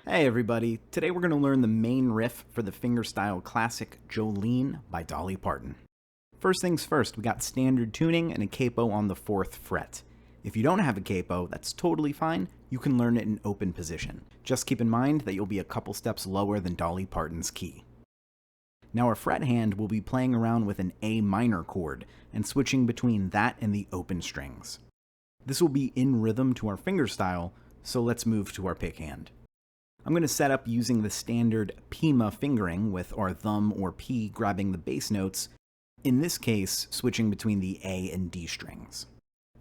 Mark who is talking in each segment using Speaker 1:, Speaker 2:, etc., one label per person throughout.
Speaker 1: Hey everybody, today we're going to learn the main riff for the fingerstyle classic Jolene by Dolly Parton. First things first, we got standard tuning and a capo on the 4th fret. If you don't have a capo, that's totally fine, you can learn it in open position. Just keep in mind that you'll be a couple steps lower than Dolly Parton's key. Now our fret hand will be playing around with an A minor chord and switching between that and the open strings. This will be in rhythm to our fingerstyle, so let's move to our pick hand. I'm going to set up using the standard Pima fingering with our thumb or P grabbing the bass notes, in this case switching between the A and D strings.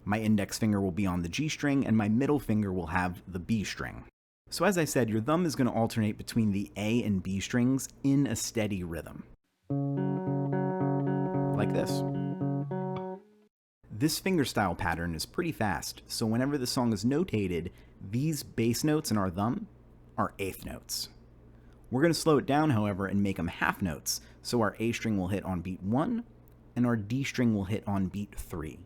Speaker 1: My index finger will be on the G string and my middle finger will have the B string. So as I said, your thumb is going to alternate between the A and B strings in a steady rhythm. Like this. This fingerstyle pattern is pretty fast, so whenever the song is notated, these bass notes in our thumb are eighth notes. We're going to slow it down, however, and make them half notes, so our A string will hit on beat 1, and our D string will hit on beat 3.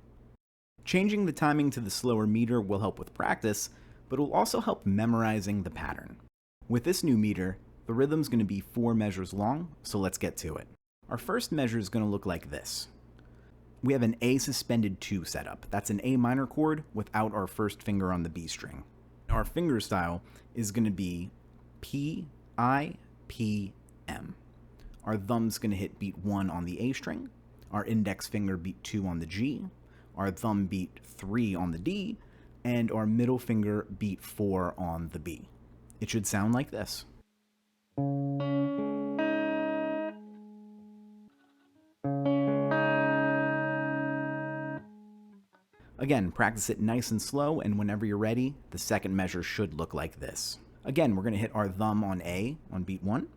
Speaker 1: Changing the timing to the slower meter will help with practice, but it will also help memorizing the pattern. With this new meter, the rhythm's going to be 4 measures long, so let's get to it. Our first measure is going to look like this. We have an A suspended 2 setup. That's an A minor chord without our first finger on the B string. Our fingerstyle is going to be P, I, P, M. Our thumb's going to hit beat 1 on the A string, our index finger beat 2 on the G, our thumb beat 3 on the D, and our middle finger beat 4 on the B. It should sound like this. Again, practice it nice and slow, and whenever you're ready, the second measure should look like this. Again, we're going to hit our thumb on A on beat 1.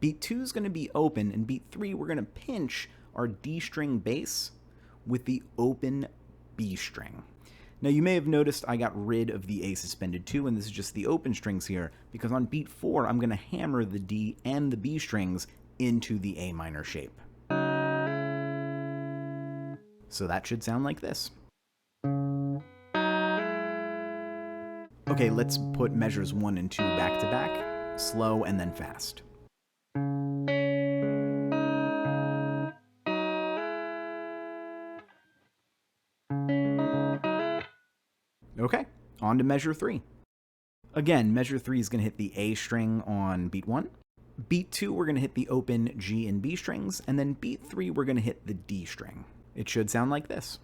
Speaker 1: Beat 2 is going to be open, and beat 3 we're going to pinch our D string bass with the open B string. Now you may have noticed I got rid of the A suspended 2, and this is just the open strings here, because on beat 4 I'm going to hammer the D and the B strings into the A minor shape. So that should sound like this. Okay, let's put measures 1 and 2 back to back, slow and then fast. Okay, on to measure 3. Again, measure 3 is going to hit the A string on beat 1. Beat 2, we're going to hit the open G and B strings, and then beat 3, we're going to hit the D string. It should sound like this.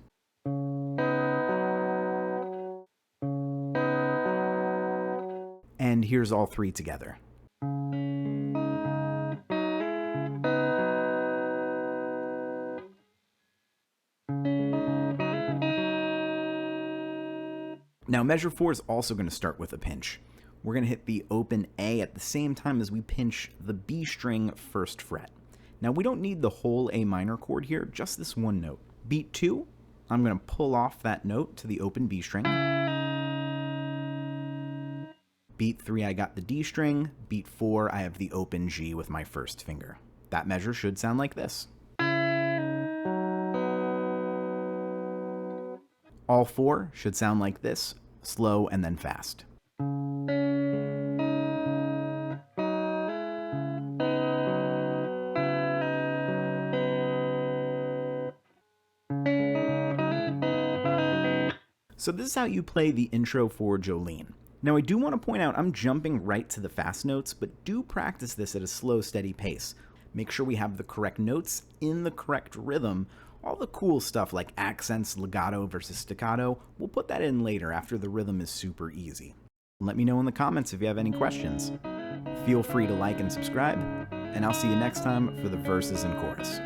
Speaker 1: And here's all 3 together. Now measure 4 is also going to start with a pinch. We're going to hit the open A at the same time as we pinch the B string 1st fret. Now we don't need the whole A minor chord here, just this one note. Beat 2, I'm going to pull off that note to the open B string. Beat 3, I got the D string. Beat 4, I have the open G with my 1st finger. That measure should sound like this. All 4 should sound like this, slow and then fast. So this is how you play the intro for Jolene. Now I do want to point out I'm jumping right to the fast notes, but do practice this at a slow, steady pace. Make sure we have the correct notes in the correct rhythm. All the cool stuff like accents, legato versus staccato, we'll put that in later after the rhythm is super easy. Let me know in the comments if you have any questions. Feel free to like and subscribe, and I'll see you next time for the verses and chorus.